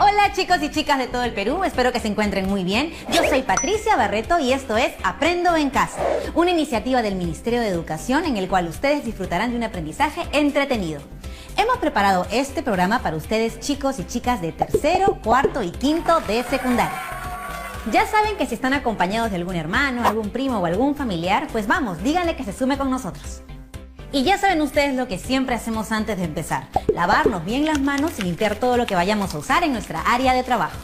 Hola chicos y chicas de todo el Perú, espero que se encuentren muy bien. Yo soy Patricia Barreto y esto es Aprendo en Casa, una iniciativa del Ministerio de Educación en el cual ustedes disfrutarán de un aprendizaje entretenido. Hemos preparado este programa para ustedes chicos y chicas de tercero, cuarto y quinto de secundaria. Ya saben que si están acompañados de algún hermano, algún primo o algún familiar, pues vamos, díganle que se sume con nosotros. Y ya saben ustedes lo que siempre hacemos antes de empezar, lavarnos bien las manos y limpiar todo lo que vayamos a usar en nuestra área de trabajo.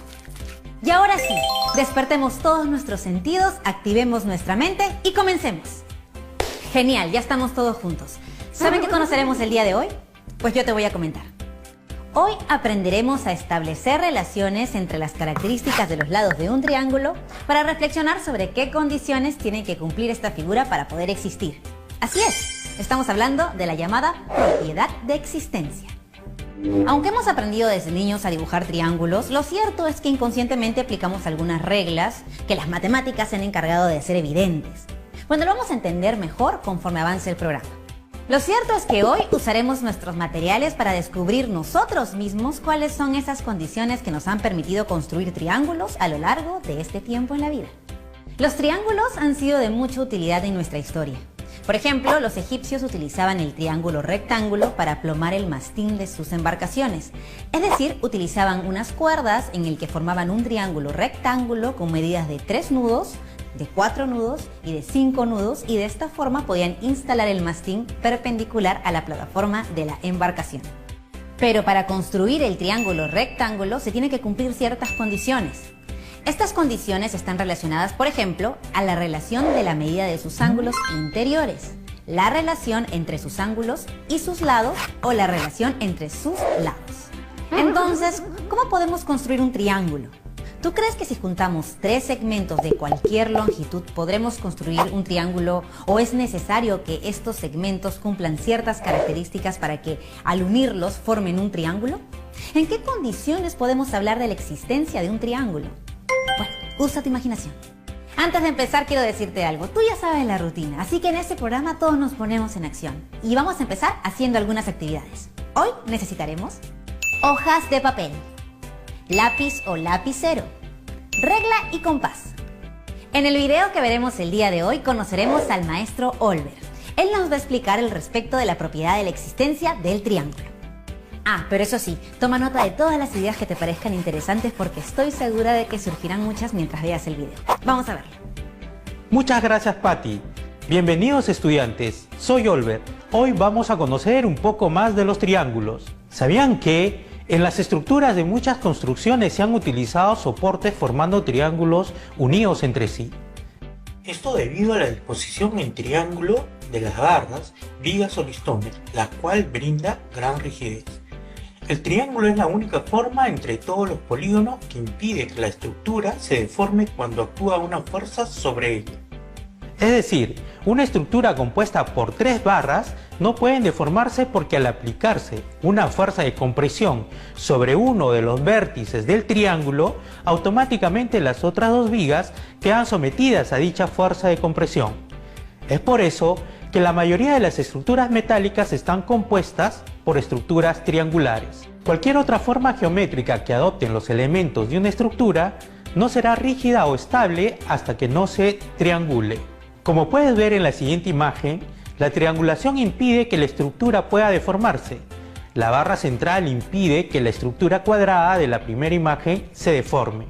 Y ahora sí, despertemos todos nuestros sentidos, activemos nuestra mente y comencemos. Genial, ya estamos todos juntos. ¿Saben qué conoceremos el día de hoy? Pues yo te voy a comentar. Hoy aprenderemos a establecer relaciones entre las características de los lados de un triángulo para reflexionar sobre qué condiciones tiene que cumplir esta figura para poder existir. Así es. Estamos hablando de la llamada propiedad de existencia. Aunque hemos aprendido desde niños a dibujar triángulos, lo cierto es que inconscientemente aplicamos algunas reglas que las matemáticas se han encargado de hacer evidentes. Bueno, lo vamos a entender mejor conforme avance el programa. Lo cierto es que hoy usaremos nuestros materiales para descubrir nosotros mismos cuáles son esas condiciones que nos han permitido construir triángulos a lo largo de este tiempo en la vida. Los triángulos han sido de mucha utilidad en nuestra historia. Por ejemplo, los egipcios utilizaban el triángulo rectángulo para aplomar el mastín de sus embarcaciones. Es decir, utilizaban unas cuerdas en el que formaban un triángulo rectángulo con medidas de 3 nudos, de 4 nudos y de 5 nudos, y de esta forma podían instalar el mastín perpendicular a la plataforma de la embarcación. Pero para construir el triángulo rectángulo se tiene que cumplir ciertas condiciones. Estas condiciones están relacionadas, por ejemplo, a la relación de la medida de sus ángulos interiores, la relación entre sus ángulos y sus lados o la relación entre sus lados. Entonces, ¿cómo podemos construir un triángulo? ¿Tú crees que si juntamos 3 segmentos de cualquier longitud podremos construir un triángulo, o es necesario que estos segmentos cumplan ciertas características para que al unirlos formen un triángulo? ¿En qué condiciones podemos hablar de la existencia de un triángulo? Bueno, usa tu imaginación. Antes de empezar quiero decirte algo. Tú ya sabes la rutina, así que en este programa todos nos ponemos en acción. Y vamos a empezar haciendo algunas actividades. Hoy necesitaremos hojas de papel, lápiz o lapicero, regla y compás. En el video que veremos el día de hoy conoceremos al maestro Olver. Él nos va a explicar el respecto de la propiedad de la existencia del triángulo. Pero eso sí, toma nota de todas las ideas que te parezcan interesantes porque estoy segura de que surgirán muchas mientras veas el video. Vamos a verlo. Muchas gracias, Patti. Bienvenidos estudiantes, soy Olver. Hoy vamos a conocer un poco más de los triángulos. ¿Sabían que en las estructuras de muchas construcciones se han utilizado soportes formando triángulos unidos entre sí? Esto debido a la disposición en triángulo de las barras, vigas o listones, la cual brinda gran rigidez. El triángulo es la única forma entre todos los polígonos que impide que la estructura se deforme cuando actúa una fuerza sobre ella. Es decir, una estructura compuesta por 3 barras no pueden deformarse porque al aplicarse una fuerza de compresión sobre uno de los vértices del triángulo, automáticamente las otras 2 vigas quedan sometidas a dicha fuerza de compresión. Es por eso que la mayoría de las estructuras metálicas están compuestas por estructuras triangulares. Cualquier otra forma geométrica que adopten los elementos de una estructura no será rígida o estable hasta que no se triangule. Como puedes ver en la siguiente imagen, la triangulación impide que la estructura pueda deformarse. La barra central impide que la estructura cuadrada de la primera imagen se deforme.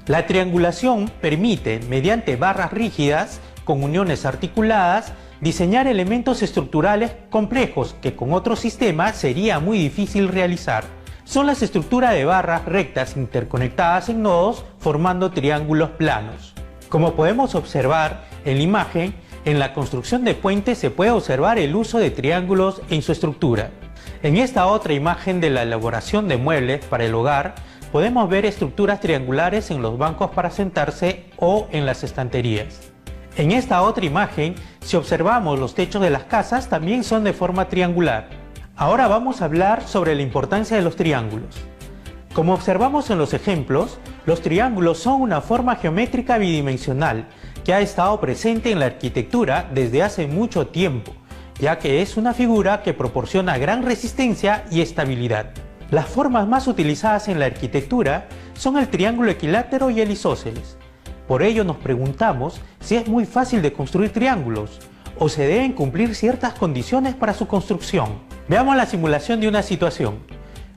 La triangulación permite, mediante barras rígidas con uniones articuladas, diseñar elementos estructurales complejos que con otro sistema sería muy difícil realizar. Son las estructuras de barras rectas interconectadas en nodos formando triángulos planos. Como podemos observar en la imagen, en la construcción de puentes se puede observar el uso de triángulos en su estructura. En esta otra imagen de la elaboración de muebles para el hogar, podemos ver estructuras triangulares en los bancos para sentarse o en las estanterías. En esta otra imagen, si observamos los techos de las casas, también son de forma triangular. Ahora vamos a hablar sobre la importancia de los triángulos. Como observamos en los ejemplos, los triángulos son una forma geométrica bidimensional que ha estado presente en la arquitectura desde hace mucho tiempo, ya que es una figura que proporciona gran resistencia y estabilidad. Las formas más utilizadas en la arquitectura son el triángulo equilátero y el isósceles. Por ello nos preguntamos si es muy fácil de construir triángulos o se deben cumplir ciertas condiciones para su construcción. Veamos la simulación de una situación.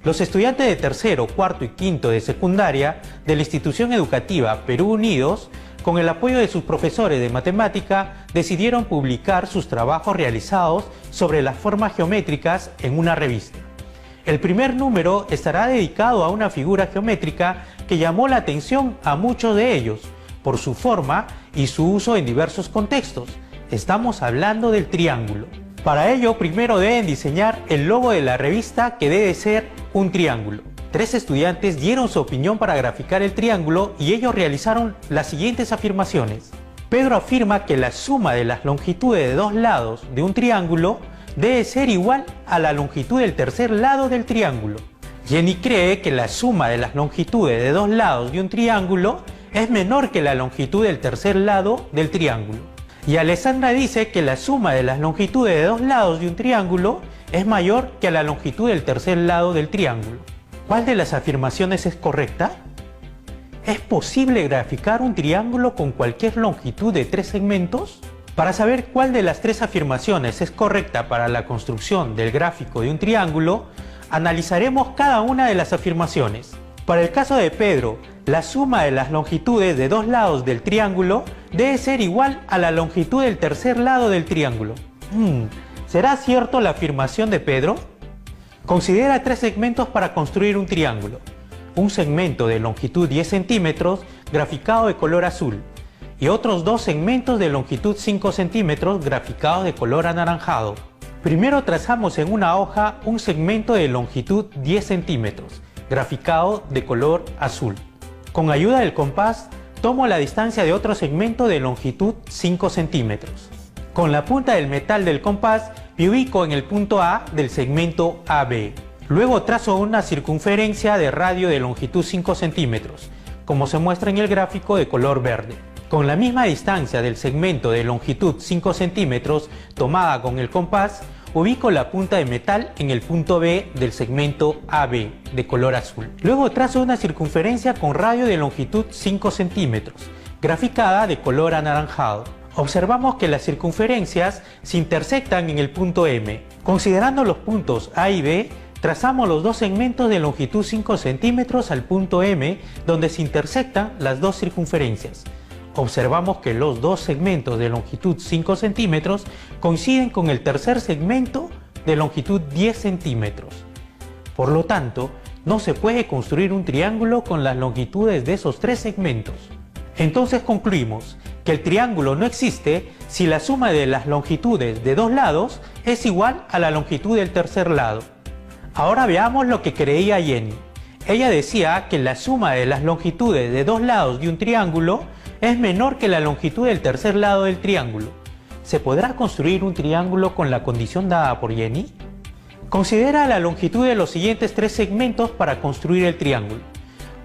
Los estudiantes de tercero, cuarto y quinto de secundaria de la institución educativa Perú Unidos, con el apoyo de sus profesores de matemática, decidieron publicar sus trabajos realizados sobre las formas geométricas en una revista. El primer número estará dedicado a una figura geométrica que llamó la atención a muchos de ellos por su forma y su uso en diversos contextos. Estamos hablando del triángulo. Para ello, primero deben diseñar el logo de la revista, que debe ser un triángulo. 3 estudiantes dieron su opinión para graficar el triángulo y ellos realizaron las siguientes afirmaciones. Pedro afirma que la suma de las longitudes de 2 lados de un triángulo debe ser igual a la longitud del tercer lado del triángulo. Jenny cree que la suma de las longitudes de 2 lados de un triángulo es menor que la longitud del tercer lado del triángulo. Y Alessandra dice que la suma de las longitudes de 2 lados de un triángulo es mayor que la longitud del tercer lado del triángulo. ¿Cuál de las afirmaciones es correcta? ¿Es posible graficar un triángulo con cualquier longitud de 3 segmentos? Para saber cuál de las 3 afirmaciones es correcta para la construcción del gráfico de un triángulo, analizaremos cada una de las afirmaciones. Para el caso de Pedro, la suma de las longitudes de 2 lados del triángulo debe ser igual a la longitud del tercer lado del triángulo. ¿Será cierto la afirmación de Pedro? Considera 3 segmentos para construir un triángulo. Un segmento de longitud 10 centímetros graficado de color azul y otros 2 segmentos de longitud 5 centímetros graficados de color anaranjado. Primero trazamos en una hoja un segmento de longitud 10 centímetros graficado de color azul. Con ayuda del compás, tomo la distancia de otro segmento de longitud 5 centímetros. Con la punta del metal del compás, me ubico en el punto A del segmento AB. Luego trazo una circunferencia de radio de longitud 5 centímetros, como se muestra en el gráfico de color verde. Con la misma distancia del segmento de longitud 5 centímetros tomada con el compás, ubico la punta de metal en el punto B del segmento AB de color azul. Luego trazo una circunferencia con radio de longitud 5 centímetros, graficada de color anaranjado. Observamos que las circunferencias se intersectan en el punto M. Considerando los puntos A y B, trazamos los 2 segmentos de longitud 5 centímetros al punto M, donde se intersectan las 2 circunferencias. Observamos que los 2 segmentos de longitud 5 centímetros coinciden con el tercer segmento de longitud 10 centímetros. Por lo tanto, no se puede construir un triángulo con las longitudes de esos 3 segmentos. Entonces concluimos que el triángulo no existe si la suma de las longitudes de 2 lados es igual a la longitud del tercer lado. Ahora veamos lo que creía Jenny. Ella decía que la suma de las longitudes de 2 lados de un triángulo es menor que la longitud del tercer lado del triángulo. ¿Se podrá construir un triángulo con la condición dada por Jenny? Considera la longitud de los siguientes 3 segmentos para construir el triángulo.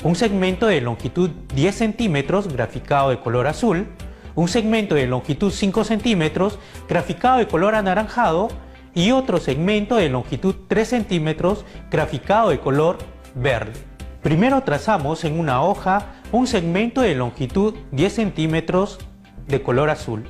Un segmento de longitud 10 centímetros graficado de color azul, un segmento de longitud 5 centímetros graficado de color anaranjado y otro segmento de longitud 3 centímetros graficado de color verde. Primero trazamos en una hoja un segmento de longitud 10 centímetros de color azul.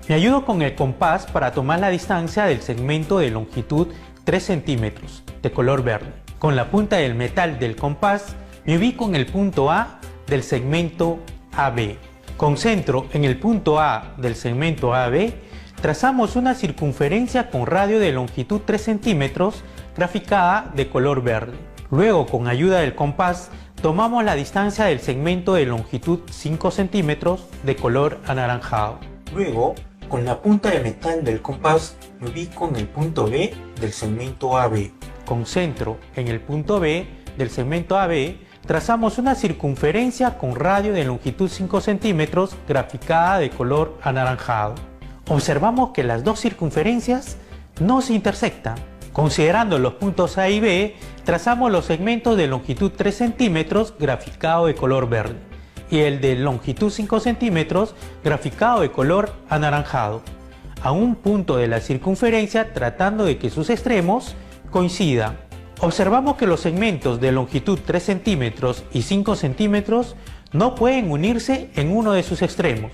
Me ayudo con el compás para tomar la distancia del segmento de longitud 3 centímetros de color verde. Con la punta del metal del compás me ubico en el punto A del segmento AB. Concentro en el punto A del segmento AB, trazamos una circunferencia con radio de longitud 3 centímetros graficada de color verde. Luego, con ayuda del compás, tomamos la distancia del segmento de longitud 5 centímetros de color anaranjado. Luego, con la punta de metal del compás, me ubico en el punto B del segmento AB. Concentro en el punto B del segmento AB, trazamos una circunferencia con radio de longitud 5 centímetros graficada de color anaranjado. Observamos que las 2 circunferencias no se intersectan. Considerando los puntos A y B, trazamos los segmentos de longitud 3 centímetros graficado de color verde y el de longitud 5 centímetros graficado de color anaranjado, a un punto de la circunferencia tratando de que sus extremos coincidan. Observamos que los segmentos de longitud 3 centímetros y 5 centímetros no pueden unirse en uno de sus extremos.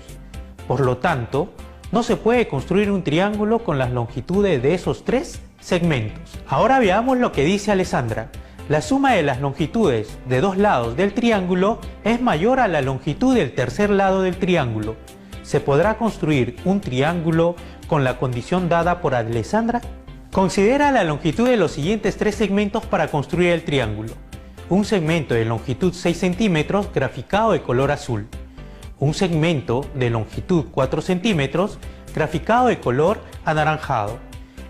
Por lo tanto, no se puede construir un triángulo con las longitudes de esos tres segmentos. Ahora veamos lo que dice Alessandra. La suma de las longitudes de dos lados del triángulo es mayor a la longitud del tercer lado del triángulo. ¿Se podrá construir un triángulo con la condición dada por Alessandra? Considera la longitud de los siguientes tres segmentos para construir el triángulo. Un segmento de longitud 6 centímetros graficado de color azul. Un segmento de longitud 4 centímetros graficado de color anaranjado.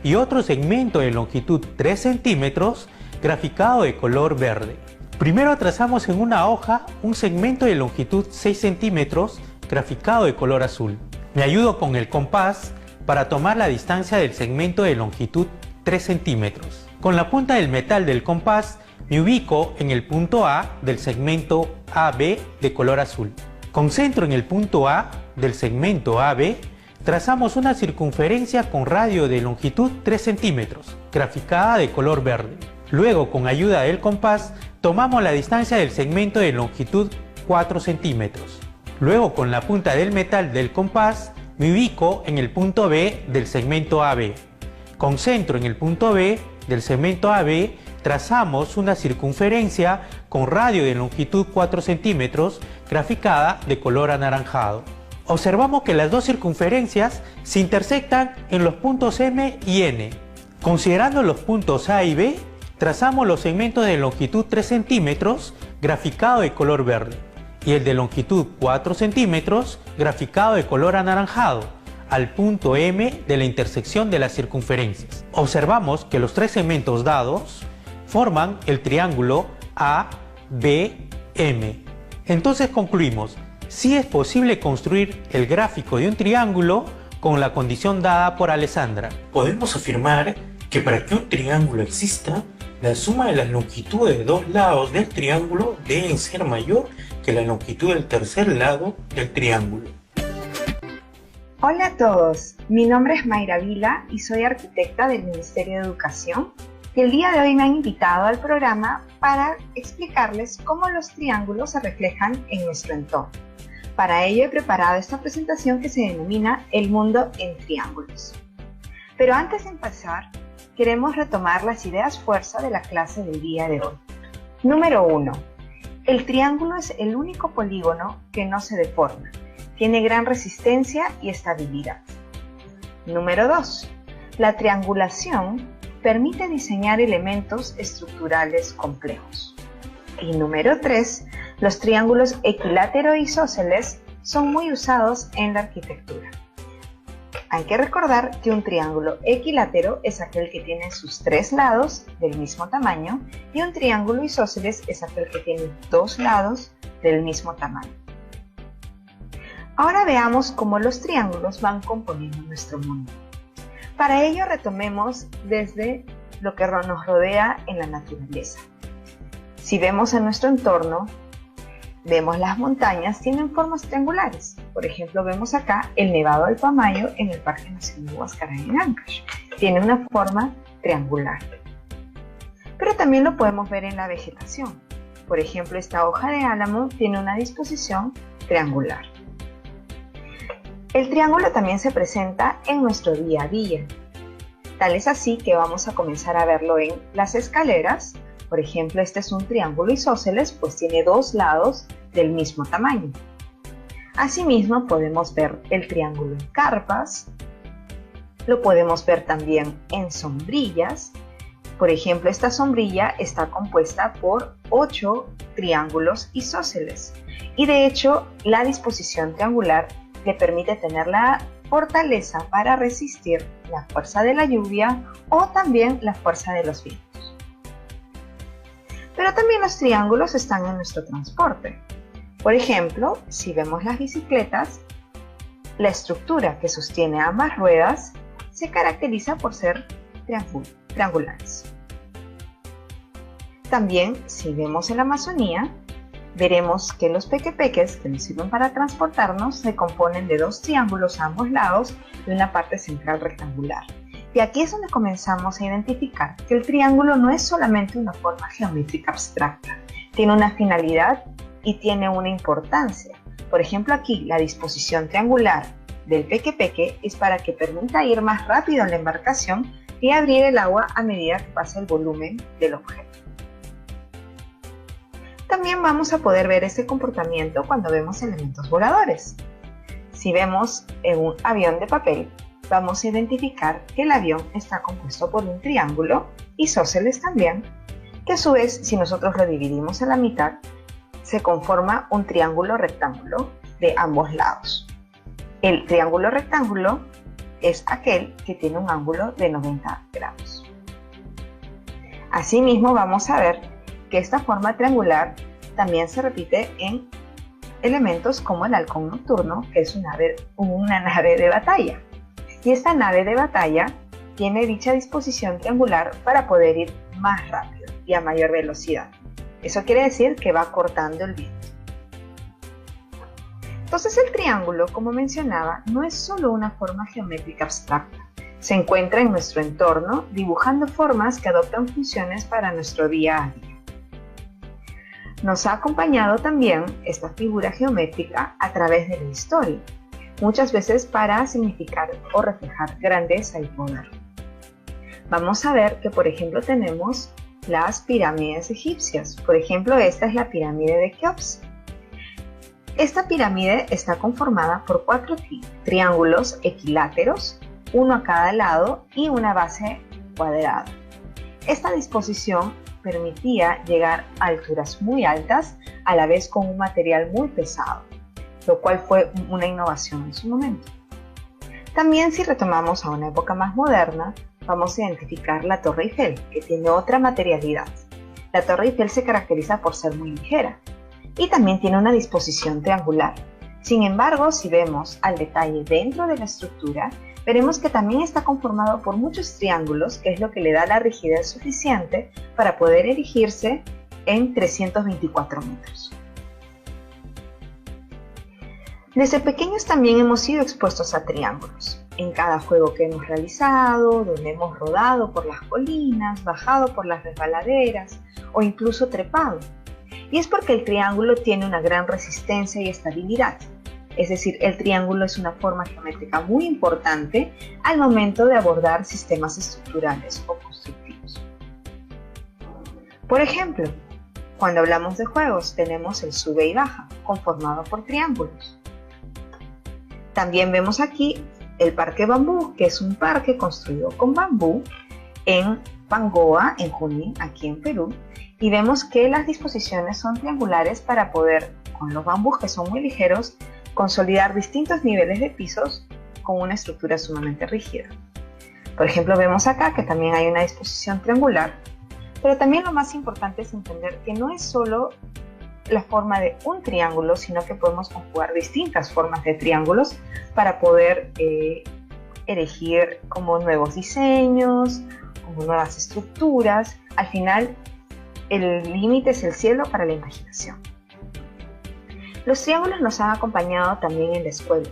Y otro segmento de longitud 3 centímetros graficado de color verde. Primero trazamos en una hoja un segmento de longitud 6 centímetros graficado de color azul. Me ayudo con el compás para tomar la distancia del segmento de longitud 3 centímetros. Con la punta del metal del compás me ubico en el punto A del segmento AB de color azul. Concentro en el punto A del segmento AB, trazamos una circunferencia con radio de longitud 3 centímetros, graficada de color verde. Luego, con ayuda del compás, tomamos la distancia del segmento de longitud 4 centímetros. Luego, con la punta del metal del compás, me ubico en el punto B del segmento AB. Concentro en el punto B del segmento AB, trazamos una circunferencia con radio de longitud 4 centímetros, graficada de color anaranjado. Observamos que las dos circunferencias se intersectan en los puntos M y N. Considerando los puntos A y B, trazamos los segmentos de longitud 3 centímetros, graficado de color verde, y el de longitud 4 centímetros, graficado de color anaranjado, al punto M de la intersección de las circunferencias. Observamos que los tres segmentos dados forman el triángulo ABM. Entonces concluimos, sí es posible construir el gráfico de un triángulo con la condición dada por Alessandra. Podemos afirmar que para que un triángulo exista, la suma de las longitudes de dos lados del triángulo deben ser mayor que la longitud del tercer lado del triángulo. Hola a todos, mi nombre es Mayra Vila y soy arquitecta del Ministerio de Educación. Y el día de hoy me han invitado al programa para explicarles cómo los triángulos se reflejan en nuestro entorno. Para ello he preparado esta presentación que se denomina El mundo en triángulos. Pero antes de empezar, queremos retomar las ideas fuerza de la clase del día de hoy. Número 1. El triángulo es el único polígono que no se deforma. Tiene gran resistencia y estabilidad. Número 2. La triangulación permite diseñar elementos estructurales complejos. Y número 3, los triángulos equilátero e isósceles son muy usados en la arquitectura. Hay que recordar que un triángulo equilátero es aquel que tiene sus tres lados del mismo tamaño y un triángulo isósceles es aquel que tiene dos lados del mismo tamaño. Ahora veamos cómo los triángulos van componiendo nuestro mundo. Para ello retomemos desde lo que nos rodea en la naturaleza. Si vemos en nuestro entorno, vemos las montañas tienen formas triangulares. Por ejemplo, vemos acá el Nevado del Pamayo en el Parque Nacional Huascarán en Ancash. Tiene una forma triangular. Pero también lo podemos ver en la vegetación. Por ejemplo, esta hoja de álamo tiene una disposición triangular. El triángulo también se presenta en nuestro día a día. Tal es así que vamos a comenzar a verlo en las escaleras. Por ejemplo, este es un triángulo isósceles, pues tiene dos lados del mismo tamaño. Asimismo, podemos ver el triángulo en carpas. Lo podemos ver también en sombrillas. Por ejemplo, esta sombrilla está compuesta por 8 triángulos isósceles. Y de hecho, la disposición triangular le permite tener la fortaleza para resistir la fuerza de la lluvia o también la fuerza de los vientos. Pero también los triángulos están en nuestro transporte. Por ejemplo, si vemos las bicicletas, la estructura que sostiene ambas ruedas se caracteriza por ser triangulares. También, si vemos en la Amazonía, veremos que los pequepeques que nos sirven para transportarnos se componen de dos triángulos a ambos lados y una parte central rectangular. Y aquí es donde comenzamos a identificar que el triángulo no es solamente una forma geométrica abstracta, tiene una finalidad y tiene una importancia. Por ejemplo, aquí la disposición triangular del peque-peque es para que permita ir más rápido en la embarcación y abrir el agua a medida que pasa el volumen del objeto. También vamos a poder ver este comportamiento cuando vemos elementos voladores. Si vemos en un avión de papel, vamos a identificar que el avión está compuesto por un triángulo, isósceles también, que a su vez, si nosotros lo dividimos a la mitad, se conforma un triángulo rectángulo de ambos lados. El triángulo rectángulo es aquel que tiene un ángulo de 90 grados. Asimismo, vamos a ver que esta forma triangular también se repite en elementos como el halcón nocturno, que es una nave de batalla. Y esta nave de batalla tiene dicha disposición triangular para poder ir más rápido y a mayor velocidad. Eso quiere decir que va cortando el viento. Entonces el triángulo, como mencionaba, no es solo una forma geométrica abstracta. Se encuentra en nuestro entorno dibujando formas que adoptan funciones para nuestro día a día. Nos ha acompañado también esta figura geométrica a través de la historia, muchas veces para significar o reflejar grandeza y poder. Vamos a ver que, por ejemplo, tenemos las pirámides egipcias. Por ejemplo, esta es la pirámide de Keops. Esta pirámide está conformada por 4 triángulos equiláteros, uno a cada lado y una base cuadrada. Esta disposición permitía llegar a alturas muy altas, a la vez con un material muy pesado, lo cual fue una innovación en su momento. También, si retomamos a una época más moderna, vamos a identificar la Torre Eiffel, que tiene otra materialidad. La Torre Eiffel se caracteriza por ser muy ligera y también tiene una disposición triangular. Sin embargo, si vemos al detalle dentro de la estructura, veremos que también está conformado por muchos triángulos, que es lo que le da la rigidez suficiente para poder erigirse en 324 metros. Desde pequeños también hemos sido expuestos a triángulos. En cada juego que hemos realizado, donde hemos rodado por las colinas, bajado por las resbaladeras o incluso trepado. Y es porque el triángulo tiene una gran resistencia y estabilidad. Es decir, el triángulo es una forma geométrica muy importante al momento de abordar sistemas estructurales o constructivos. Por ejemplo, cuando hablamos de juegos, tenemos el sube y baja, conformado por triángulos. También vemos aquí el Parque Bambú, que es un parque construido con bambú en Pangoa, en Junín, aquí en Perú. Y vemos que las disposiciones son triangulares para poder, con los bambús que son muy ligeros, consolidar distintos niveles de pisos con una estructura sumamente rígida. Por ejemplo, vemos acá que también hay una disposición triangular, pero también lo más importante es entender que no es solo la forma de un triángulo, sino que podemos conjugar distintas formas de triángulos para poder erigir como nuevos diseños, como nuevas estructuras. Al final, el límite es el cielo para la imaginación. Los triángulos nos han acompañado también en la escuela.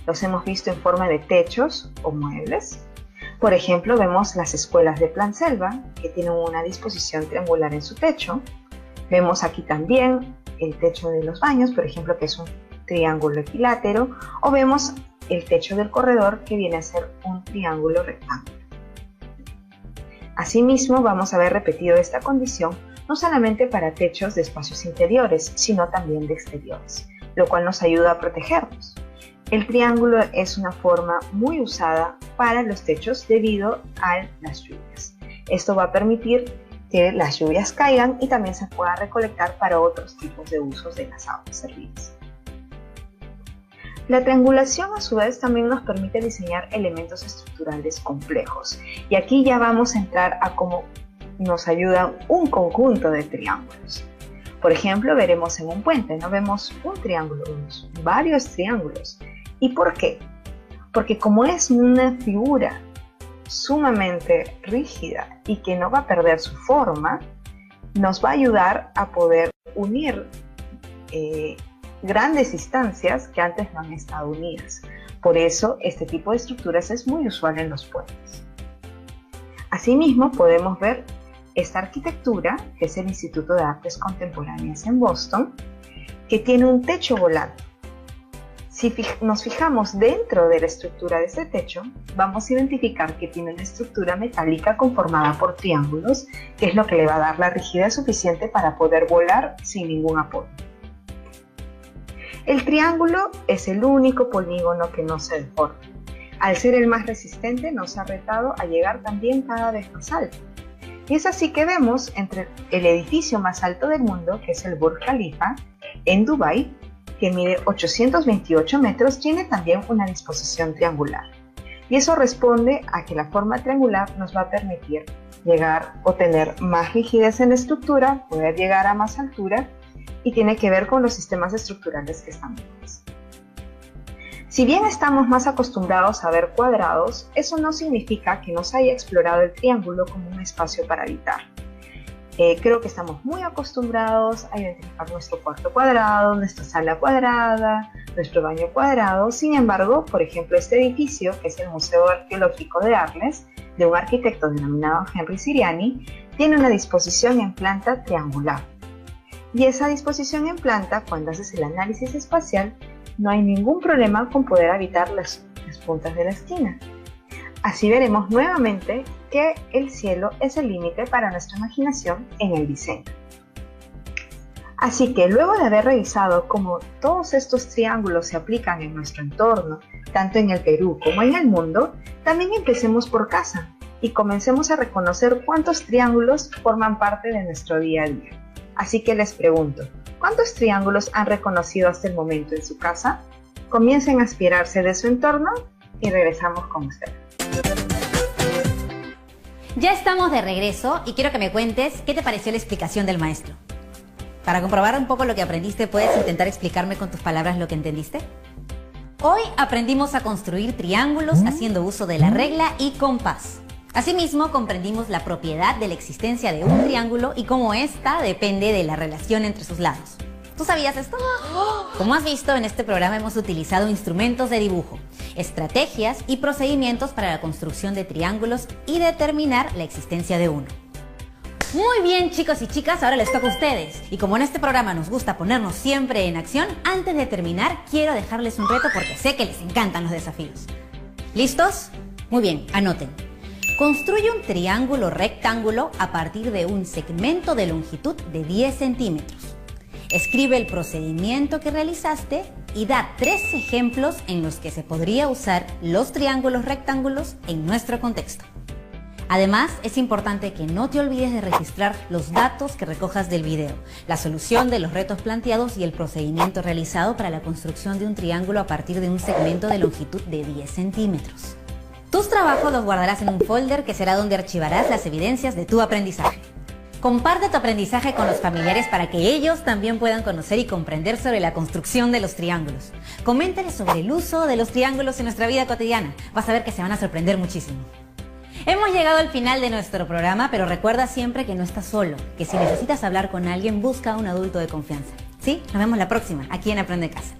Los hemos visto en forma de techos o muebles. Por ejemplo, vemos las escuelas de Plan Selva, que tienen una disposición triangular en su techo. Vemos aquí también el techo de los baños, por ejemplo, que es un triángulo equilátero. O vemos el techo del corredor, que viene a ser un triángulo rectángulo. Asimismo, vamos a ver repetido esta condición no solamente para techos de espacios interiores, sino también de exteriores, lo cual nos ayuda a protegernos. El triángulo es una forma muy usada para los techos debido a las lluvias. Esto va a permitir que las lluvias caigan y también se pueda recolectar para otros tipos de usos de las aguas servidas. La triangulación, a su vez, también nos permite diseñar elementos estructurales complejos. Y aquí ya vamos a entrar a cómo nos ayudan un conjunto de triángulos. Por ejemplo, veremos en un puente, no vemos un triángulo, vemos varios triángulos. ¿Y por qué? Porque como es una figura sumamente rígida y que no va a perder su forma, nos va a ayudar a poder unir grandes distancias que antes no han estado unidas. Por eso, este tipo de estructuras es muy usual en los puentes. Asimismo, podemos ver esta arquitectura, que es el Instituto de Artes Contemporáneas en Boston, que tiene un techo volante. Si nos fijamos dentro de la estructura de ese techo, vamos a identificar que tiene una estructura metálica conformada por triángulos, que es lo que le va a dar la rigidez suficiente para poder volar sin ningún apoyo. El triángulo es el único polígono que no se deforma. Al ser el más resistente, nos ha retado a llegar también cada vez más alto. Y es así que vemos entre el edificio más alto del mundo, que es el Burj Khalifa, en Dubái, que mide 828 metros, tiene también una disposición triangular. Y eso responde a que la forma triangular nos va a permitir llegar o tener más rigidez en la estructura, poder llegar a más altura, y tiene que ver con los sistemas estructurales que están vivos. Si bien estamos más acostumbrados a ver cuadrados, eso no significa que nos haya explorado el triángulo como un espacio para habitar. Creo que estamos muy acostumbrados a identificar nuestro cuarto cuadrado, nuestra sala cuadrada, nuestro baño cuadrado. Sin embargo, por ejemplo, este edificio, que es el Museo Arqueológico de Arles, de un arquitecto denominado Henry Siriani, tiene una disposición en planta triangular. Y esa disposición en planta, cuando haces el análisis espacial, no hay ningún problema con poder habitar las puntas de la esquina. Así veremos nuevamente que el cielo es el límite para nuestra imaginación en el diseño. Así que luego de haber revisado cómo todos estos triángulos se aplican en nuestro entorno, tanto en el Perú como en el mundo, también empecemos por casa y comencemos a reconocer cuántos triángulos forman parte de nuestro día a día. Así que les pregunto, ¿cuántos triángulos han reconocido hasta el momento en su casa? Comiencen a aspirarse de su entorno y regresamos con ustedes. Ya estamos de regreso y quiero que me cuentes qué te pareció la explicación del maestro. Para comprobar un poco lo que aprendiste, ¿puedes intentar explicarme con tus palabras lo que entendiste? Hoy aprendimos a construir triángulos haciendo uso de la regla y compás. Asimismo, comprendimos la propiedad de la existencia de un triángulo y cómo ésta depende de la relación entre sus lados. ¿Tú sabías esto? Como has visto, en este programa hemos utilizado instrumentos de dibujo, estrategias y procedimientos para la construcción de triángulos y determinar la existencia de uno. Muy bien, chicos y chicas, ahora les toca a ustedes. Y como en este programa nos gusta ponernos siempre en acción, antes de terminar quiero dejarles un reto porque sé que les encantan los desafíos. ¿Listos? Muy bien, anoten. Construye un triángulo rectángulo a partir de un segmento de longitud de 10 centímetros. Escribe el procedimiento que realizaste y da 3 ejemplos en los que se podría usar los triángulos rectángulos en nuestro contexto. Además, es importante que no te olvides de registrar los datos que recojas del video, la solución de los retos planteados y el procedimiento realizado para la construcción de un triángulo a partir de un segmento de longitud de 10 centímetros. Tus trabajos los guardarás en un folder que será donde archivarás las evidencias de tu aprendizaje. Comparte tu aprendizaje con los familiares para que ellos también puedan conocer y comprender sobre la construcción de los triángulos. Coméntales sobre el uso de los triángulos en nuestra vida cotidiana. Vas a ver que se van a sorprender muchísimo. Hemos llegado al final de nuestro programa, pero recuerda siempre que no estás solo, que si necesitas hablar con alguien, busca a un adulto de confianza. ¿Sí? Nos vemos la próxima, aquí en Aprende Casa.